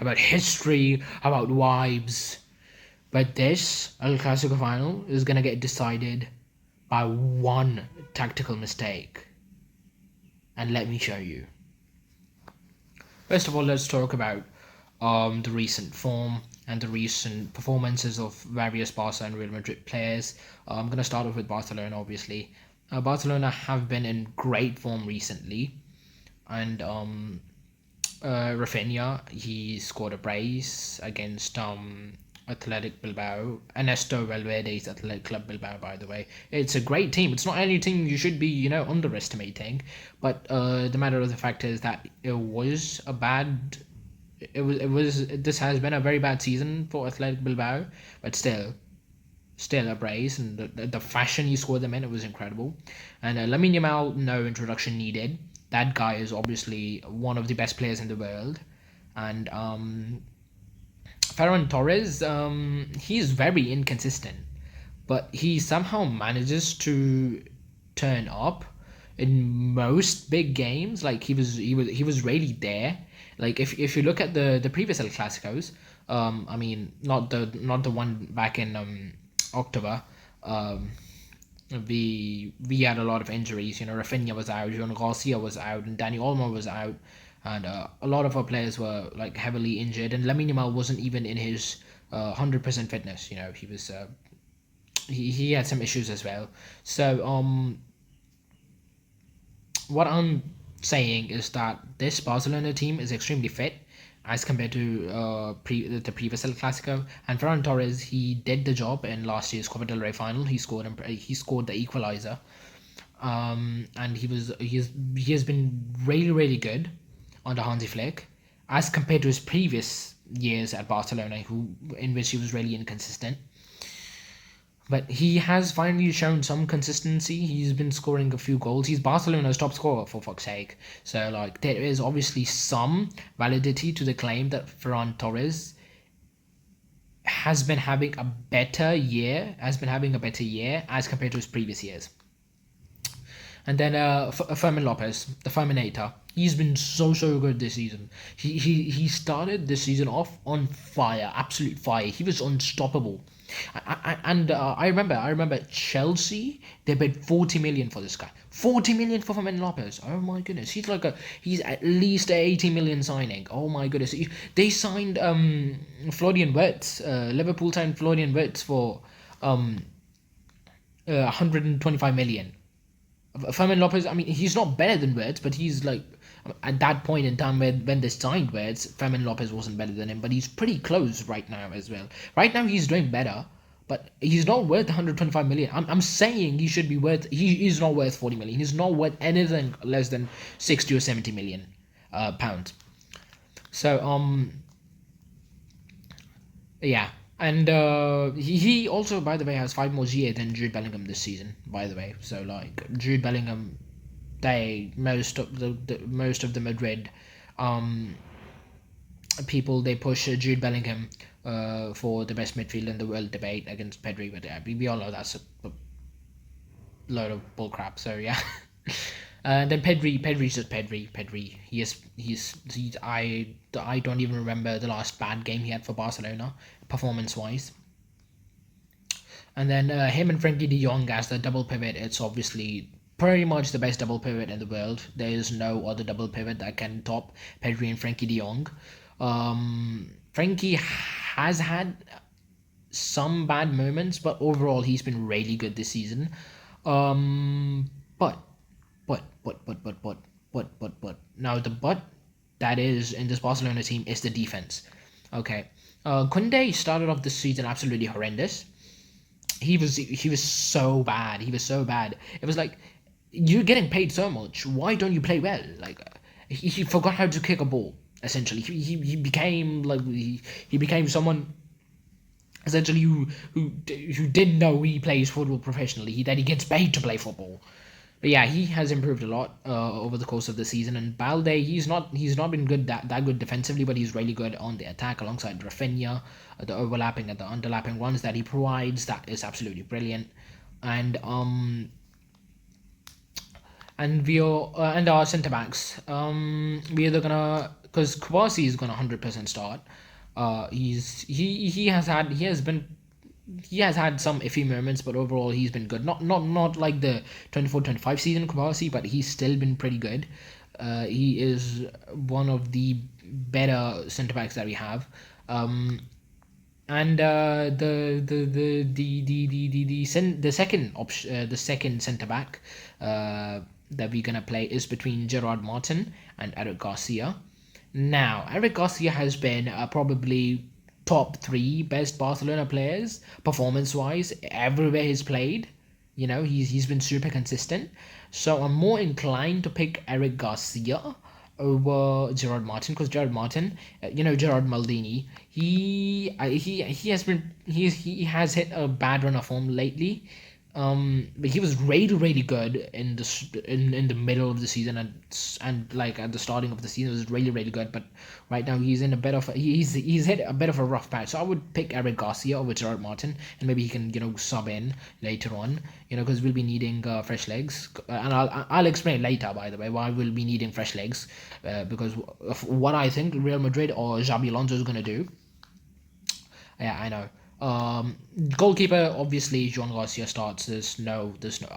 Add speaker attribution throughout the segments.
Speaker 1: about history, about vibes. But this El Clasico final is gonna get decided by one tactical mistake. And let me show you. First of all, let's talk about the recent form and the recent performances of various Barca and Real Madrid players. I'm going to start off with Barcelona, obviously. Barcelona have been in great form recently, and Rafinha, he scored a brace against Athletic Bilbao. Ernesto Valverde's Athletic Club Bilbao, by the way. It's a great team. It's not any team you should be, underestimating. But the matter of the fact is that it was a bad. It was. This has been a very bad season for Athletic Bilbao, but still a brace, and the fashion he scored them in, it was incredible. And Lamine Yamal, no introduction needed. That guy is obviously one of the best players in the world, and Ferran Torres, he's very inconsistent, but he somehow manages to turn up in most big games. Like he was really there. Like if you look at the previous El Clasicos, I mean not the one back in October. Um, we had a lot of injuries. Rafinha was out, João Garcia was out, and Dani Olmo was out, and a lot of our players were like heavily injured. And Lamine Yamal wasn't even in his 100% fitness. He was he had some issues as well. So what I'm saying is that this Barcelona team is extremely fit as compared to the previous El Clasico. And Ferran Torres, he did the job in last year's Copa del Rey final. He scored the equalizer. And he has been really really good under Hansi Flick as compared to his previous years at Barcelona, in which he was really inconsistent. But he has finally shown some consistency. He's been scoring a few goals. He's Barcelona's top scorer, for fuck's sake. So, like, there is obviously some validity to the claim that Ferran Torres has been having a better year as compared to his previous years. And then Fermin Lopez, the Ferminator. He's been so good this season. He started this season off on fire, absolute fire. He was unstoppable. And I remember Chelsea. They paid 40 million for this guy. 40 million for Fermin Lopez. Oh my goodness, he's at least a 80 million signing. Oh my goodness, they signed Florian Wirtz. Liverpool signed Florian Wirtz for 125 million. Fermin Lopez, I mean, he's not better than Wirtz, but he's like, at that point in time when they signed Wirtz, Fermin Lopez wasn't better than him, but he's pretty close right now as well. Right now he's doing better, but he's not worth 125 million. I'm saying he is not worth 40 million. He's not worth anything less than 60 or 70 million pounds. So yeah, and he also, by the way, has five more GA than Jude Bellingham this season. By the way, so like Jude Bellingham, most of the Madrid um people, they push Jude Bellingham for the best midfield in the world debate against Pedri, but yeah, we all know that's a load of bullcrap. So yeah. And then Pedri's just Pedri. I don't even remember the last bad game he had for Barcelona, performance wise. And then him and Frankie De Jong as the double pivot. It's obviously pretty much the best double pivot in the world. There is no other double pivot that can top Pedri and Frankie De Jong. Frankie has had some bad moments, but overall he's been really good this season. But but now the but that is in this Barcelona team is the defense. Okay, Kunde started off this season absolutely horrendous. He was so bad. He was so bad. It was like, you're getting paid so much. Why don't you play well? Like he forgot how to kick a ball. Essentially, he became like he became someone essentially who didn't know he plays football professionally. That he gets paid to play football. But yeah, he has improved a lot over the course of the season. And Balde, he's not been that good defensively, but he's really good on the attack alongside Rafinha. The overlapping and the underlapping runs that he provides, that is absolutely brilliant. And and our centre backs. We're either gonna because Kouassi is gonna 100% start. He has had some iffy moments, but overall he's been good. Not like the 24-25 season Kouassi, but he's still been pretty good. He is one of the better centre backs that we have. And the second centre back that we're gonna play is between Gerard Martin and Eric Garcia. Now, Eric Garcia has been probably top three best Barcelona players performance wise everywhere he's played. You know, he's been super consistent. So I'm more inclined to pick Eric Garcia over Gerard Martin, because Gerard Martin, Gerard Maldini, he has been he has hit a bad run of form lately. But he was really good in the middle of the season, and like at the starting of the season, it was really good. But right now he's in a bit of he's hit a bit of a rough patch. So I would pick Eric Garcia over Gerard Martin, and maybe he can sub in later on. Because we'll be needing fresh legs, and I'll explain later, by the way, why we'll be needing fresh legs, because of what I think Real Madrid or Xabi Alonso is gonna do. Yeah, I know. Goalkeeper, obviously Joan Garcia starts. There's no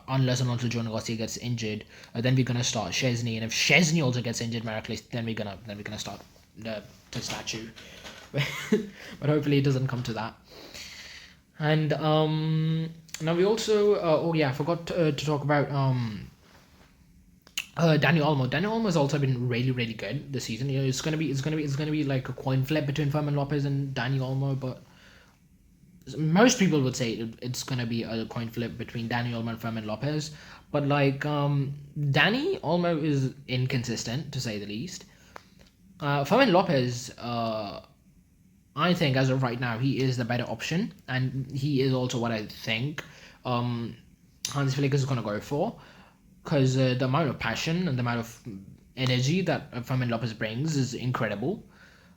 Speaker 1: unless and until Joan Garcia gets injured, then we're gonna start Szczesny, and if Szczesny also gets injured miraculously, then we're gonna start the statue. But hopefully it doesn't come to that. And now we also I forgot to talk about Daniel Olmo. Daniel Olmo has also been really good this season. It's gonna be like a coin flip between Fermin Lopez and Daniel Olmo, but most people would say it's gonna be a coin flip between Daniel Olmo and Fermin Lopez. But like Danny Olmo is inconsistent, to say the least. Fermin Lopez, I think as of right now, he is the better option, and he is also what I think Hans Flick is gonna go for, because the amount of passion and the amount of energy that Fermin Lopez brings is incredible.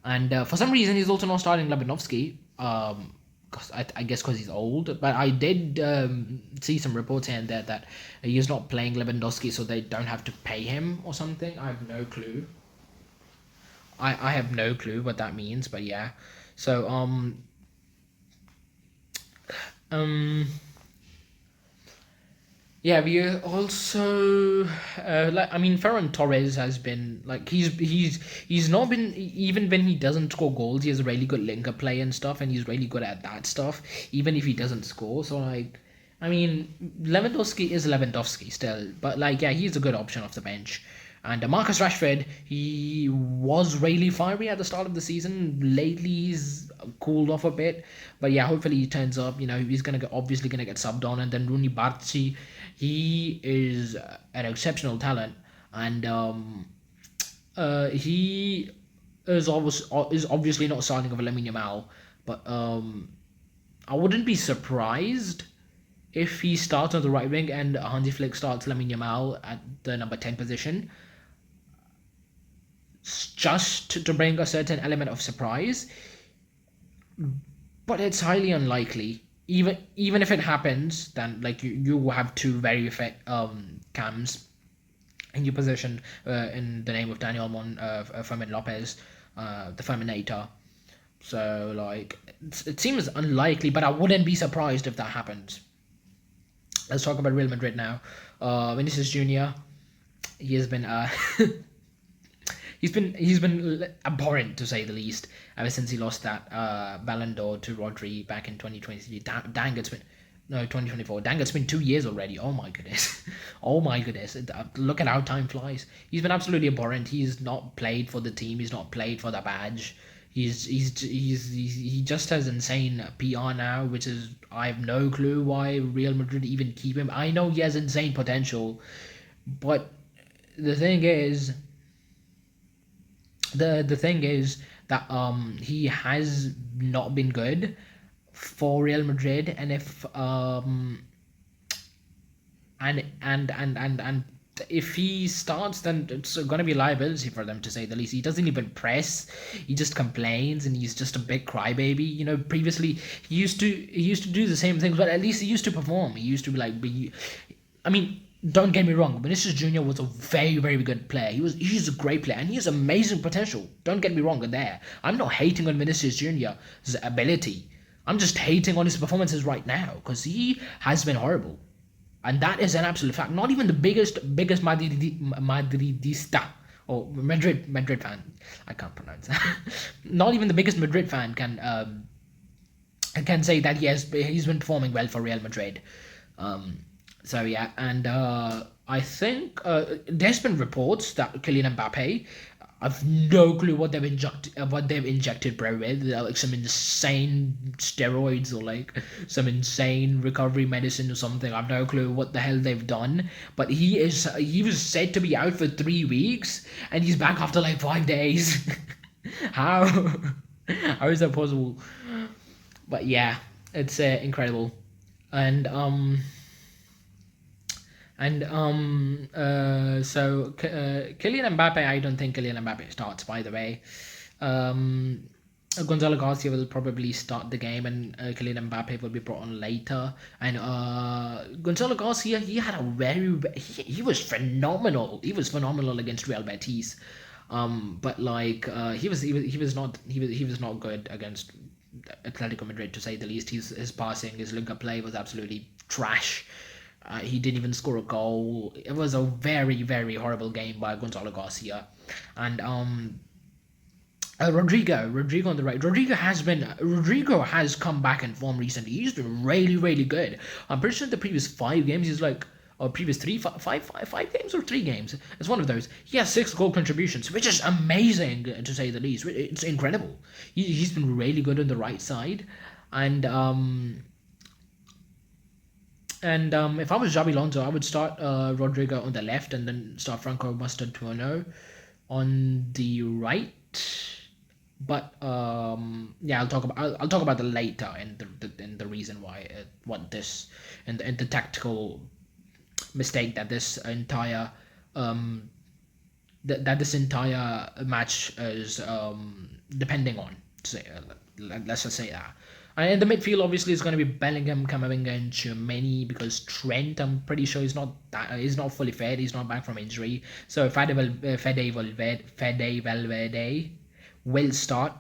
Speaker 1: And for some reason, he's also not starting Lewandowski. Cause I guess because he's old. But I did see some reports here and there that he's not playing Lewandowski, so they don't have to pay him or something. I have no clue. I have no clue what that means, but yeah. So yeah, we also Ferran Torres has been like he's not been, even when he doesn't score goals, he has a really good linker play and stuff, and he's really good at that stuff, even if he doesn't score. So like, Lewandowski is Lewandowski still, but like yeah, he's a good option off the bench. And Marcus Rashford, he was really fiery at the start of the season. Lately, he's cooled off a bit, but yeah, hopefully he turns up. He's obviously gonna get subbed on, and then Rooney Bartzi, he is an exceptional talent, and he is obviously not starting over Lamine Yamal, but I wouldn't be surprised if he starts on the right wing and Hansi Flick starts Lamine Yamal at the number 10 position, just to bring a certain element of surprise. But it's highly unlikely. Even if it happens, then like you have two very fit cams in your position, in the name of Daniel Fermin Lopez, the Ferminator. So like it seems unlikely, but I wouldn't be surprised if that happens. Let's talk about Real Madrid now. Vinicius Junior, he has been he's been abhorrent, to say the least, ever since he lost that Ballon d'Or to Rodri back in 2023. Dang, it's been 2024. Dang, it's been 2 years already. Oh my goodness, oh my goodness. Look at how time flies. He's been absolutely abhorrent. He's not played for the team. He's not played for the badge. He just has insane PR now, which is, I have no clue why Real Madrid even keep him. I know he has insane potential, but the thing is that he has not been good for Real Madrid, and if and if he starts, then it's gonna be a liability for them, to say the least. He doesn't even press. He just complains, and he's just a big crybaby. Previously he used to do the same things, but at least he used to perform. He used to be. Don't get me wrong, Vinicius Junior was a very, very good player. He's a great player and he has amazing potential. Don't get me wrong there. I'm not hating on Vinicius Junior's ability. I'm just hating on his performances right now because he has been horrible. And that is an absolute fact. Not even the biggest Madridista or Madrid fan. I can't pronounce that. Not even the biggest Madrid fan can say that he's been performing well for Real Madrid. So yeah, and I think there's been reports that Kylian Mbappe, I've no clue what they've injected bro with, like some insane steroids or like some insane recovery medicine or something. I've no clue what the hell they've done, but he was said to be out for 3 weeks and he's back after like 5 days. How? How is that possible? But yeah, it's incredible, and Kylian Mbappe, I don't think Kylian Mbappe starts. By the way, Gonzalo Garcia will probably start the game, and Kylian Mbappe will be brought on later. And Gonzalo Garcia, he had a he was phenomenal. He was phenomenal against Real Betis. But like he was not good against Atletico Madrid, to say the least. His passing, his link-up play was absolutely trash. He didn't even score a goal. It was a very, very horrible game by Gonzalo Garcia. And Rodrigo on the right. Rodrigo has come back in form recently. He's been really, really good. I'm pretty sure the previous 5 games he's like, or previous five games or 3 games. It's one of those. He has 6 goal contributions, which is amazing to say the least. It's incredible. He's been really good on the right side, and if I was Xabi Alonso, I would start Rodrigo on the left and then start Franco Mustard Tuono on the right. But yeah, I'll talk about the later and the reason why what this and the tactical mistake that this entire that this entire match is depending on. Say, let's just say that. And in the midfield, obviously, it's going to be Bellingham, Camavinga, and Tchouameni, because Trent, I'm pretty sure he's not fully fit. He's not back from injury. So Fede Valverde will start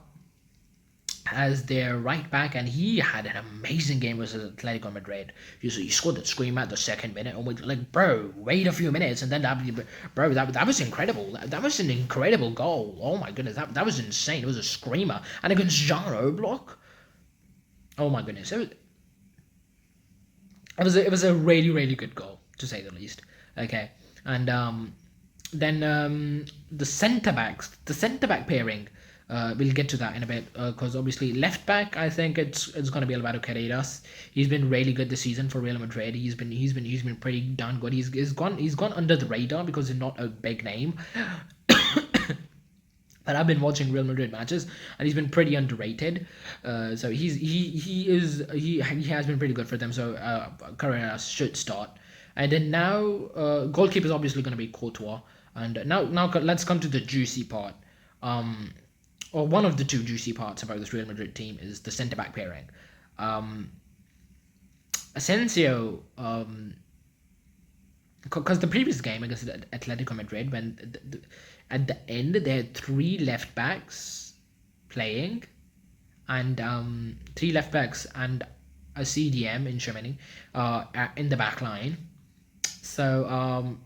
Speaker 1: as their right back, and he had an amazing game versus Atletico Madrid. He scored that screamer at the 2nd minute, and we're like, bro, wait a few minutes, and then that was incredible. That was an incredible goal. Oh my goodness, that was insane. It was a screamer, and against Jean Oblak. Oh my goodness, it was a really, really good goal, to say the least. Okay, and then the centre back pairing. We'll get to that in a bit, because obviously left back, I think it's going to be Alvaro Carreras. He's been really good this season for Real Madrid. He's been pretty darn good. He's gone under the radar because he's not a big name. But I've been watching Real Madrid matches, and he's been pretty underrated. So he has been pretty good for them. So Carreras should start. And then now goalkeeper is obviously going to be Courtois. And now let's come to the juicy part. Or one of the 2 juicy parts about this Real Madrid team is the centre back pairing. Asensio, because the previous game against Atletico Madrid, when at the end they had 3 left backs playing, and 3 left backs and a CDM in Germany in the back line. So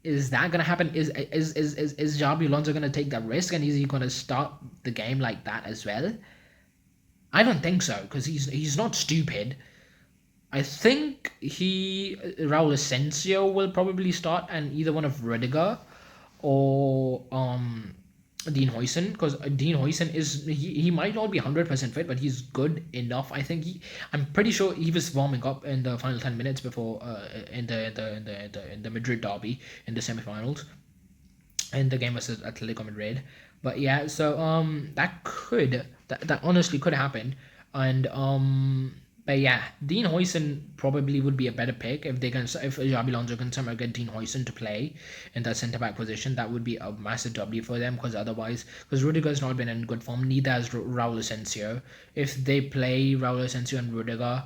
Speaker 1: is that gonna happen? Is Xabi Alonso gonna take that risk, and is he gonna start the game like that as well? I don't think so, because he's not stupid. I think Raul Asensio will probably start, and either one of Rudiger or Dean Huijsen, because Dean Huijsen he might not be 100% fit, but he's good enough. I think I'm pretty sure he was warming up in the final 10 minutes before in the Madrid derby in the semi-finals, in the game versus Atletico Madrid. But yeah, so that honestly could happen, and but yeah, Dean Huijsen probably would be a better pick if Xabi Alonso can somehow get Dean Huijsen to play in that centre back position. That would be a massive W for them, because Rudiger's not been in good form. Neither has Raul Asensio. If they play Raul Asensio and Rudiger,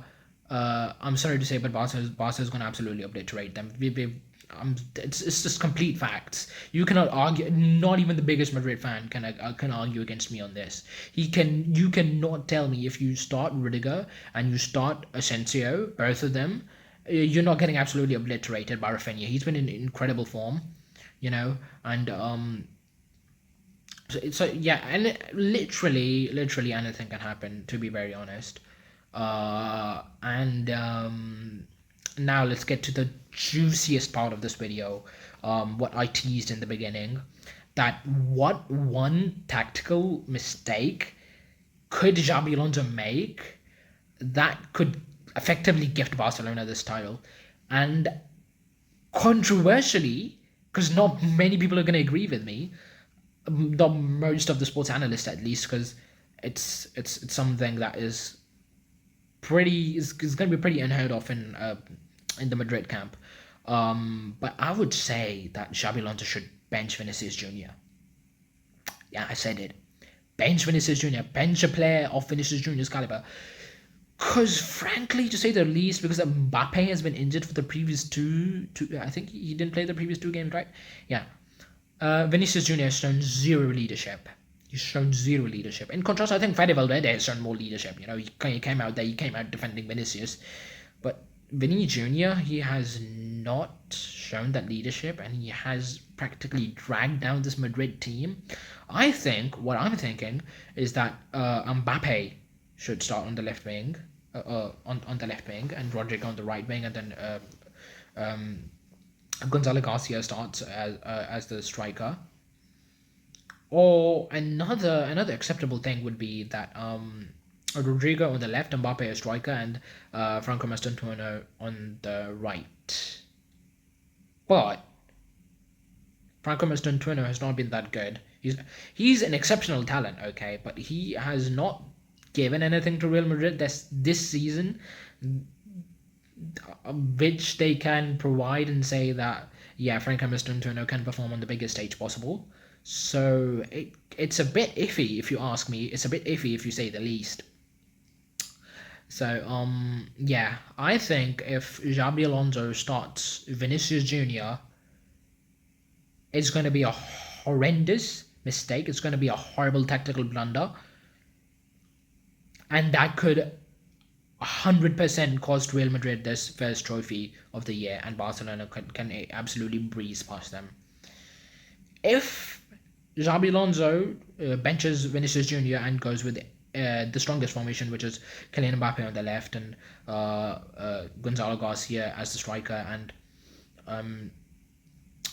Speaker 1: I'm sorry to say, but Barca is going to absolutely obliterate them. it's just complete facts. You cannot argue. Not even the biggest Madrid fan can argue against me on this. You cannot tell me if you start Rudiger and you start Asensio, both of them, you're not getting absolutely obliterated by Rafinha. He's been in incredible form, and so yeah, and literally anything can happen. To be very honest, and now let's get to the juiciest part of this video. What I teased in the beginning, that what one tactical mistake could Xabi Alonso make that could effectively gift Barcelona this title, and controversially, because not many people are going to agree with me, the most of the sports analysts at least, because it's something that is going to be pretty unheard of in the Madrid camp. But I would say that Xabi Alonso should bench Vinicius Junior. Yeah, I said it. Bench Vinicius Junior. Bench a player of Vinicius Junior's caliber. Because frankly, to say the least, because Mbappe has been injured for the previous two, I think he didn't play the previous two games, right? Yeah. Vinicius Junior has shown zero leadership. He's shown zero leadership. In contrast, I think Fede Valverde has shown more leadership. He came out defending Vinicius. But Vinny Jr., he has not shown that leadership, and he has practically dragged down this Madrid team. What I'm thinking is that Mbappe should start on the left wing, on the left wing, and Rodrigo on the right wing, and then Gonzalo Garcia starts as the striker. Or another acceptable thing would be that Rodrigo on the left, Mbappe a striker, and Franco Mastantuono on the right. But Franco Mastantuono has not been that good. He's an exceptional talent, okay, but he has not given anything to Real Madrid this season, which they can provide and say that, yeah, Franco Mastantuono can perform on the biggest stage possible. So it's a bit iffy, if you ask me. It's a bit iffy, if you say the least. So yeah, I think if Xabi Alonso starts Vinicius Junior, it's going to be a horrendous mistake. It's going to be a horrible tactical blunder, and that could 100% cost Real Madrid this first trophy of the year, and Barcelona can absolutely breeze past them. If Xabi Alonso benches Vinicius Junior and goes with the strongest formation, which is Kylian Mbappe on the left and Gonzalo Garcia as the striker and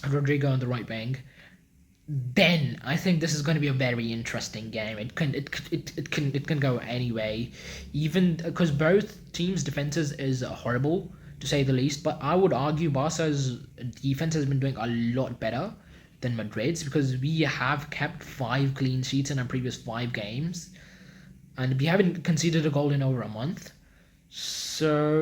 Speaker 1: Rodrigo on the right wing, then I think this is going to be a very interesting game. It can go any way, even because both teams' defenses is horrible to say the least. But I would argue Barca's defense has been doing a lot better than Madrid's, because we have kept 5 clean sheets in our previous 5 games, and we haven't conceded a goal in over a month. So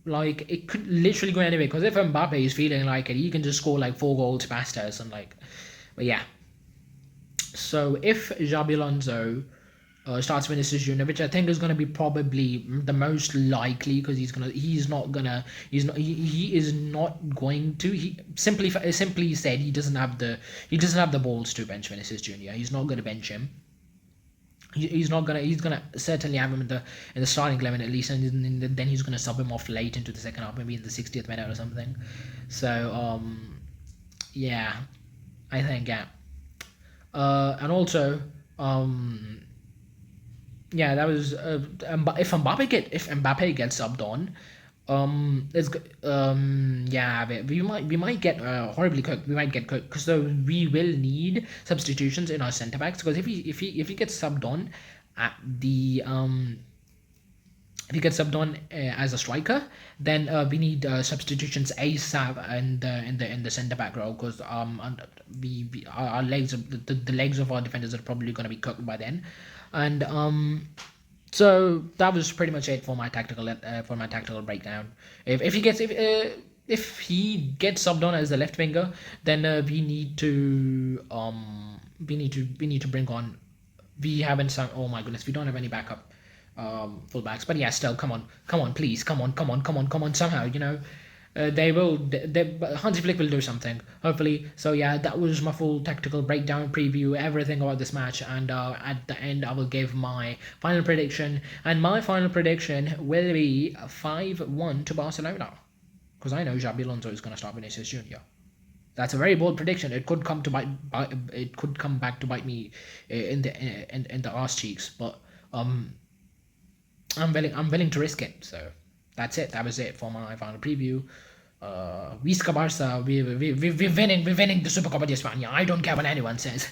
Speaker 1: like, it could literally go anyway, because if Mbappe is feeling like it, he can just score like 4 goals past us, and but yeah. So if Xabi Alonso starts Vinicius Junior, which I think is going to be probably the most likely, because he is not going to. He simply said he doesn't have the balls to bench Vinicius Junior. He's not going to bench him. He's gonna certainly have him in the starting 11 at least, and then he's gonna sub him off late into the second half, maybe in the 60th minute or something. So yeah, I think, yeah. And also yeah, that was if Mbappe gets subbed on, it's yeah, we might get horribly cooked. We might get cooked, because we will need substitutions in our centre backs, because if he gets subbed on at the if he gets subbed on as a striker, then we need substitutions ASAP in the centre back role, because our legs the legs of our defenders are probably going to be cooked by then, and so that was pretty much it for my tactical breakdown. If he gets subbed on as the left winger, then we need to bring on. We haven't some. Oh my goodness, we don't have any backup. fullbacks. But yeah, still, come on, please, come on, somehow, you know. They will. Hansi Flick will do something, hopefully. So yeah, that was my full tactical breakdown, preview, everything about this match, and at the end, I will give my final prediction, and my final prediction will be 5-1 to Barcelona, because I know Xabi Alonso is going to start Vinicius Junior. That's a very bold prediction. It could come to it could come back to bite me in the arse cheeks, but I'm willing to risk it. So that's it. That was it for my final preview. Visca Barça, we're winning the Super Copa de España. I don't care what anyone says.